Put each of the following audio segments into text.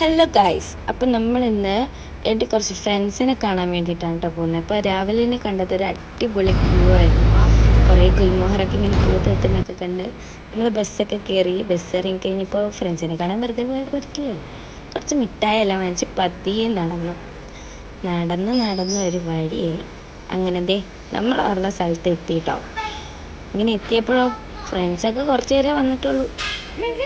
Hello guys, അപ്പം നമ്മളിന്ന് എൻ്റെ കുറച്ച് ഫ്രണ്ട്സിനെ കാണാൻ വേണ്ടിയിട്ടാണ് കേട്ടോ പോകുന്നത്. അപ്പോൾ രാവിലെ തന്നെ കണ്ടത് ഒരു അടിപൊളി വ്യൂ ആയിരുന്നു. കുറേ ഗുൽമോഹറൊക്കെ ഇങ്ങനെ പൂത്തെത്തുന്നൊക്കെ കണ്ട് നമ്മൾ ബസ്സൊക്കെ കയറി ബസ് ഇറങ്ങി കഴിഞ്ഞപ്പോൾ ഫ്രണ്ട്സിനെ കാണാൻ വെറുതെ പോയിരിക്കില്ല. കുറച്ച് മിഠായെല്ലാം വാങ്ങിച്ച് പതിയെ നടന്ന് ഒരു വഴിയായി. അങ്ങനെ നമ്മൾ അവരുടെ സ്ഥലത്ത് എത്തിയിട്ടോ. ഇങ്ങനെ എത്തിയപ്പോഴോ ഫ്രണ്ട്സൊക്കെ കുറച്ച് നേരം വന്നിട്ടുള്ളൂ.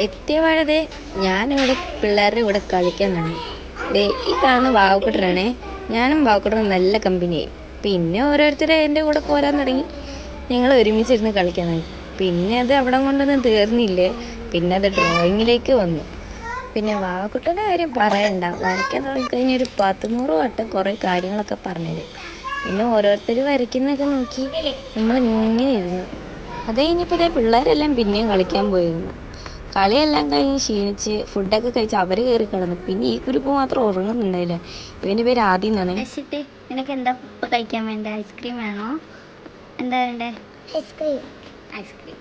എത്തിയ പാടേ ഞാനിവിടെ പിള്ളേരുടെ കൂടെ കളിക്കാൻ തുടങ്ങി. ഈ കാണുന്ന വാവക്കുട്ടനാണേ. ഞാനും വാവക്കുട്ടനും നല്ല കമ്പനിയായി. പിന്നെ ഓരോരുത്തരെ എൻ്റെ കൂടെ പോരാൻ തുടങ്ങി. ഞങ്ങൾ ഒരുമിച്ചിരുന്ന് കളിക്കാൻ തുടങ്ങി. പിന്നെ അത് അവിടെ കൊണ്ടൊന്നും തീർന്നില്ലേ. പിന്നെ അത് ഡ്രോയിങ്ങിലേക്ക് വന്നു. പിന്നെ വാവക്കുട്ടൻ്റെ കാര്യം പറയണ്ട, വരയ്ക്കാൻ തുടങ്ങിക്കഴിഞ്ഞാൽ ഒരു 100 വട്ടം കുറേ കാര്യങ്ങളൊക്കെ പറഞ്ഞുതരും. പിന്നെ ഓരോരുത്തർ വരയ്ക്കുന്നതൊക്കെ നോക്കി നമ്മൾ ഇങ്ങനെ ഇരുന്നു. അത് കഴിഞ്ഞപ്പോൾ പിള്ളേരെല്ലാം പിന്നെയും കളിക്കാൻ പോയിരുന്നു. കളിയെല്ലാം കഴിഞ്ഞ് ക്ഷീണിച്ച് ഫുഡൊക്കെ കഴിച്ച് അവർ കയറി കിടന്നു. പിന്നെ ഈ ഗ്രൂപ്പ് മാത്രം ഉറങ്ങുന്നുണ്ടായില്ല. ഇവൻ്റെ പേര് ആദ്യം എന്നാണ്. നിനക്ക് എന്താ ഇപ്പം കഴിക്കാൻ വേണ്ട? ഐസ്ക്രീം വേണോ? എന്താ വേണ്ടേ? ഐസ്ക്രീം.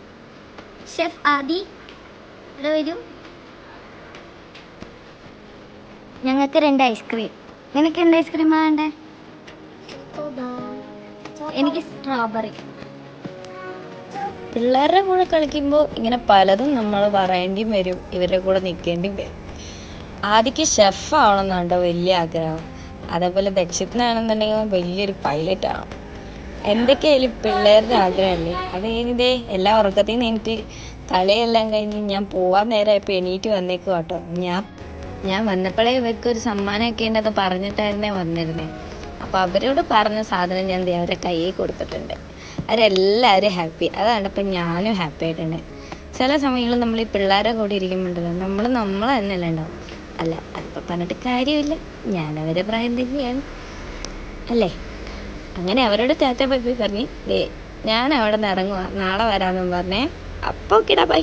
ഷെഫ് ആദി ഇവിടെ വരൂ. ഞങ്ങൾക്ക് 2 ഐസ്ക്രീം. നിനക്ക് എന്ത് ഐസ്ക്രീമാണ് വേണ്ടേ? എനിക്ക് സ്ട്രോബെറി. പിള്ളേരുടെ കൂടെ കളിക്കുമ്പോൾ ഇങ്ങനെ പലതും നമ്മൾ പറയേണ്ടിയും വരും, ഇവരുടെ കൂടെ നിൽക്കേണ്ടിയും വരും. ആദ്യക്ക് ഷെഫ് ആവണമെന്നുണ്ടോ വലിയ ആഗ്രഹം. അതേപോലെ ദക്ഷിണാണെന്നുണ്ടെങ്കിൽ വലിയൊരു പൈലറ്റ് ആവണം. എന്തൊക്കെയായാലും പിള്ളേരുടെ ആഗ്രഹമല്ലേ. അത് കഴിഞ്ഞതേ എല്ലാ ഉറക്കത്തിൽ നിന്ന് എനിക്ക് കളിയെല്ലാം കഴിഞ്ഞ് ഞാൻ പോവാൻ നേരമായപ്പോൾ എണീറ്റ് വന്നേക്കും കേട്ടോ. ഞാൻ വന്നപ്പോഴേ ഇവർക്കൊരു സമ്മാനമൊക്കെ ഉണ്ടെന്ന് പറഞ്ഞിട്ടായിരുന്നേ വന്നിരുന്നേ. അപ്പോൾ അവരോട് പറഞ്ഞ സാധനം ഞാൻ അവരുടെ കയ്യിൽ കൊടുത്തിട്ടുണ്ട്. അവരെല്ലാവരും ഹാപ്പി. അതാണ് ഇപ്പം ഞാനും ഹാപ്പി ആയിട്ടുണ്ട്. ചില സമയങ്ങളിൽ നമ്മൾ ഈ പിള്ളേരെ കൂടെ ഇരിക്കുമ്പോണ്ടല്ലോ നമ്മൾ തന്നെയല്ല ഉണ്ടാവും. അല്ല, അതിപ്പോൾ പറഞ്ഞിട്ട് കാര്യമില്ല, ഞാനവരെ പ്രായം തന്നെയാണ് അല്ലേ. അങ്ങനെ അവരോട് ടാറ്റ ബൈ ബൈ പറഞ്ഞ് ഞാൻ അവിടെ നിന്ന് ഇറങ്ങുക, നാളെ വരാമെന്നും പറഞ്ഞേ. അപ്പോൾ ഓക്കെടാ, ബൈ.